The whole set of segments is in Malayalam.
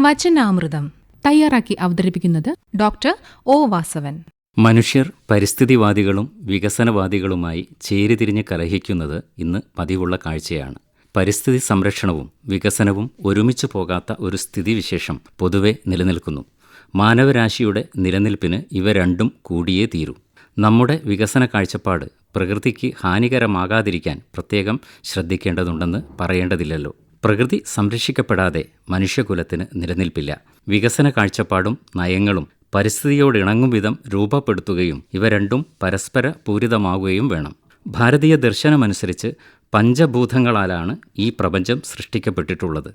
വചനാമൃതം തയ്യാറാക്കി അവതരിപ്പിക്കുന്നത് ഡോക്ടർ ഒ വാസവൻ. മനുഷ്യർ പരിസ്ഥിതിവാദികളും വികസനവാദികളുമായി ചേരിതിരിഞ്ഞ് കലഹിക്കുന്നത് ഇന്ന് പതിവുള്ള കാഴ്ചയാണ്. പരിസ്ഥിതി സംരക്ഷണവും വികസനവും ഒരുമിച്ചു പോകാത്ത ഒരു സ്ഥിതിവിശേഷം പൊതുവെ നിലനിൽക്കുന്നു. മാനവരാശിയുടെ നിലനിൽപ്പിന് ഇവ രണ്ടും കൂടിയേ തീരൂ. നമ്മുടെ വികസന കാഴ്ചപ്പാട് പ്രകൃതിക്ക് ഹാനികരമാകാതിരിക്കാൻ പ്രത്യേകം ശ്രദ്ധിക്കേണ്ടതുണ്ടെന്ന് പറയേണ്ടതില്ലല്ലോ. പ്രകൃതി സംരക്ഷിക്കപ്പെടാതെ മനുഷ്യകുലത്തിന് നിലനിൽപ്പില്ല. വികസന കാഴ്ചപ്പാടും നയങ്ങളും പരിസ്ഥിതിയോടിണങ്ങും വിധം രൂപപ്പെടുത്തുകയും ഇവ രണ്ടും പരസ്പര പൂരിതമാവുകയും വേണം. ഭാരതീയ ദർശനമനുസരിച്ച് പഞ്ചഭൂതങ്ങളാലാണ് ഈ പ്രപഞ്ചം സൃഷ്ടിക്കപ്പെട്ടിട്ടുള്ളത്.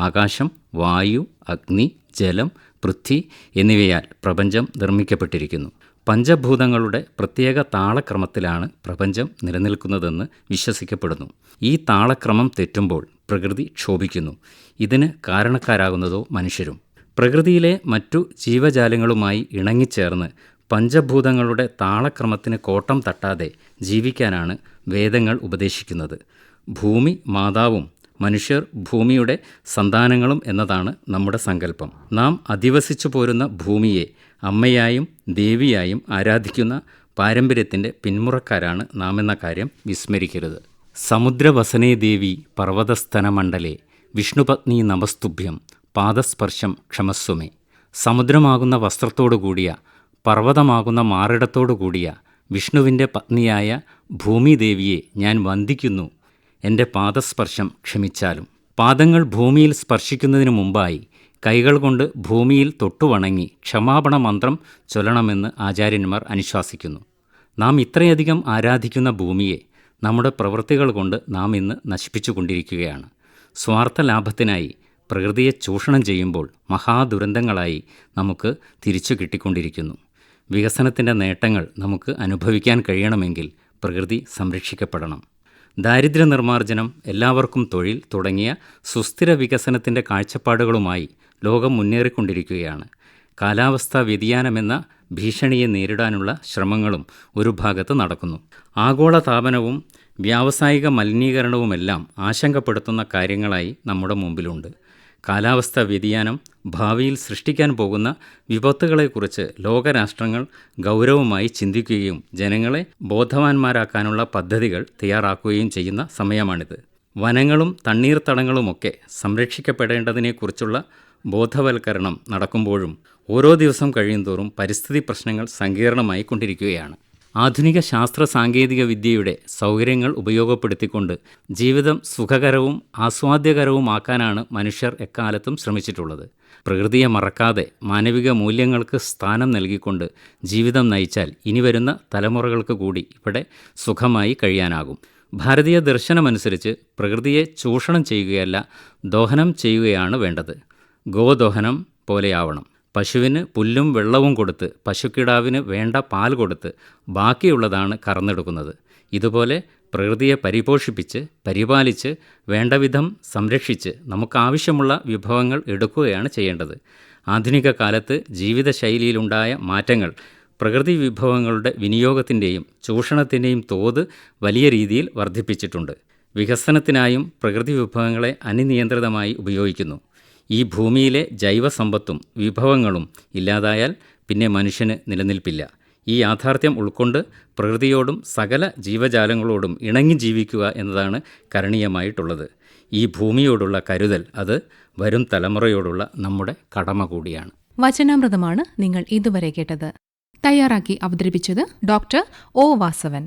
ആകാശം, വായു, അഗ്നി, ജലം, പൃഥ്വി എന്നിവയാൽ പ്രപഞ്ചം നിർമ്മിക്കപ്പെട്ടിരിക്കുന്നു. പഞ്ചഭൂതങ്ങളുടെ പ്രത്യേക താളക്രമത്തിലാണ് പ്രപഞ്ചം നിലനിൽക്കുന്നതെന്ന് വിശ്വസിക്കപ്പെടുന്നു. ഈ താളക്രമം തെറ്റുമ്പോൾ പ്രകൃതി ക്ഷോഭിക്കുന്നു. ഇതിന് കാരണക്കാരാകുന്നതോ മനുഷ്യരും. പ്രകൃതിയിലെ മറ്റു ജീവജാലങ്ങളുമായി ഇണങ്ങിച്ചേർന്ന് പഞ്ചഭൂതങ്ങളുടെ താളക്രമത്തിന് കോട്ടം തട്ടാതെ ജീവിക്കാനാണ് വേദങ്ങൾ ഉപദേശിക്കുന്നത്. ഭൂമി മാതാവും മനുഷ്യർ ഭൂമിയുടെ സന്താനങ്ങളും എന്നതാണ് നമ്മുടെ സങ്കല്പം. നാം അധിവസിച്ചു പോരുന്ന ഭൂമിയെ അമ്മയായും ദേവിയായും ആരാധിക്കുന്ന പാരമ്പര്യത്തിൻ്റെ പിന്മുറക്കാരാണ് നാം എന്ന കാര്യം വിസ്മരിക്കരുത്. സമുദ്രവസനേ ദേവി പർവ്വതസ്തനമണ്ഡലേ വിഷ്ണുപത്നി നമസ്തുഭ്യം പാദസ്പർശം ക്ഷമസ്വമേ. സമുദ്രമാകുന്ന വസ്ത്രത്തോടുകൂടിയ, പർവ്വതമാകുന്ന മാറിടത്തോടുകൂടിയ വിഷ്ണുവിൻ്റെ പത്നിയായ ഭൂമിദേവിയെ ഞാൻ വന്ദിക്കുന്നു. എൻ്റെ പാദസ്പർശം ക്ഷമിച്ചാലും. പാദങ്ങൾ ഭൂമിയിൽ സ്പർശിക്കുന്നതിനു മുമ്പായി കൈകൾ കൊണ്ട് ഭൂമിയിൽ തൊട്ടുവണങ്ങി ക്ഷമാപണ മന്ത്രം ചൊല്ലണമെന്ന് ആചാര്യന്മാർ അനുശാസിക്കുന്നു. നാം ഇത്രയധികം ആരാധിക്കുന്ന ഭൂമിയെ നമ്മുടെ പ്രവൃത്തികൾ കൊണ്ട് നാം ഇന്ന് നശിപ്പിച്ചുകൊണ്ടിരിക്കുകയാണ്. സ്വാർത്ഥ ലാഭത്തിനായി പ്രകൃതിയെ ചൂഷണം ചെയ്യുമ്പോൾ മഹാദുരന്തങ്ങളായി നമുക്ക് തിരിച്ചു കിട്ടിക്കൊണ്ടിരിക്കുന്നു. വികസനത്തിൻ്റെ നേട്ടങ്ങൾ നമുക്ക് അനുഭവിക്കാൻ കഴിയണമെങ്കിൽ പ്രകൃതി സംരക്ഷിക്കപ്പെടണം. ദാരിദ്ര്യ നിർമ്മാർജ്ജനം, എല്ലാവർക്കും തൊഴിൽ തുടങ്ങിയ സുസ്ഥിര വികസനത്തിൻ്റെ കാഴ്ചപ്പാടുകളുമായി ലോകം മുന്നേറിക്കൊണ്ടിരിക്കുകയാണ്. കാലാവസ്ഥാ വ്യതിയാനമെന്ന ഭീഷണിയെ നേരിടാനുള്ള ശ്രമങ്ങളും ഒരു ഭാഗത്ത് നടക്കുന്നു. ആഗോളതാപനവും വ്യാവസായിക മലിനീകരണവുമെല്ലാം ആശങ്കപ്പെടുത്തുന്ന കാര്യങ്ങളായി നമ്മുടെ മുമ്പിലുണ്ട്. കാലാവസ്ഥാ വ്യതിയാനം ഭാവിയിൽ സൃഷ്ടിക്കാൻ പോകുന്ന വിപത്തുകളെക്കുറിച്ച് ലോകരാഷ്ട്രങ്ങൾ ഗൗരവമായി ചിന്തിക്കുകയും ജനങ്ങളെ ബോധവാന്മാരാക്കാനുള്ള പദ്ധതികൾ തയ്യാറാക്കുകയും ചെയ്യുന്ന സമയമാണിത്. വനങ്ങളും തണ്ണീർത്തടങ്ങളുമൊക്കെ സംരക്ഷിക്കപ്പെടേണ്ടതിനെക്കുറിച്ചുള്ള ബോധവൽക്കരണം നടക്കുമ്പോഴും ഓരോ ദിവസം കഴിയുന്തോറും പരിസ്ഥിതി പ്രശ്നങ്ങൾ സങ്കീർണമായി കൊണ്ടിരിക്കുകയാണ്. ആധുനിക ശാസ്ത്ര സാങ്കേതിക വിദ്യയുടെ സൗകര്യങ്ങൾ ഉപയോഗപ്പെടുത്തിക്കൊണ്ട് ജീവിതം സുഖകരവും ആസ്വാദ്യകരവുമാക്കാനാണ് മനുഷ്യർ എക്കാലത്തും ശ്രമിച്ചിട്ടുള്ളത്. പ്രകൃതിയെ മറക്കാതെ മാനവിക മൂല്യങ്ങൾക്ക് സ്ഥാനം നൽകിക്കൊണ്ട് ജീവിതം നയിച്ചാൽ ഇനി വരുന്ന തലമുറകൾക്ക് കൂടി ഇവിടെ സുഖമായി കഴിയാനാകും. ഭാരതീയ ദർശനമനുസരിച്ച് പ്രകൃതിയെ ചൂഷണം ചെയ്യുകയല്ല, ദോഹനം ചെയ്യുകയാണ് വേണ്ടത്. ഗോദോഹനം പോലെയാവണം. പശുവിന് പുല്ലും വെള്ളവും കൊടുത്ത് പശുക്കിടാവിന് വേണ്ട പാൽ കൊടുത്ത് ബാക്കിയുള്ളതാണ് കറന്നെടുക്കുന്നത്. ഇതുപോലെ പ്രകൃതിയെ പരിപോഷിപ്പിച്ച് പരിപാലിച്ച് വേണ്ടവിധം സംരക്ഷിച്ച് നമുക്കാവശ്യമുള്ള വിഭവങ്ങൾ എടുക്കുകയാണ് ചെയ്യേണ്ടത്. ആധുനിക കാലത്ത് ജീവിതശൈലിയിലുണ്ടായ മാറ്റങ്ങൾ പ്രകൃതി വിഭവങ്ങളുടെ വിനിയോഗത്തിൻ്റെയും ചൂഷണത്തിൻ്റെയും തോത് വലിയ രീതിയിൽ വർദ്ധിപ്പിച്ചിട്ടുണ്ട്. വികസനത്തിനായും പ്രകൃതി വിഭവങ്ങളെ അനിയന്ത്രിതമായി ഉപയോഗിക്കുന്നു. ഈ ഭൂമിയിലെ ജൈവസമ്പത്തും വിഭവങ്ങളും ഇല്ലാതായാൽ പിന്നെ മനുഷ്യന് നിലനിൽപ്പില്ല. ഈ യാഥാർത്ഥ്യം ഉൾക്കൊണ്ട് പ്രകൃതിയോടും സകല ജീവജാലങ്ങളോടും ഇണങ്ങി ജീവിക്കുക എന്നതാണ് കരണീയമായിട്ടുള്ളത്. ഈ ഭൂമിയോടുള്ള കരുതൽ അത് വരും തലമുറയോടുള്ള നമ്മുടെ കടമ കൂടിയാണ്. വചനാമൃതമാണ് നിങ്ങൾ ഇതുവരെ കേട്ടത്. തയ്യാറാക്കി അവതരിപ്പിച്ചത് ഡോക്ടർ ഒ വാസവൻ.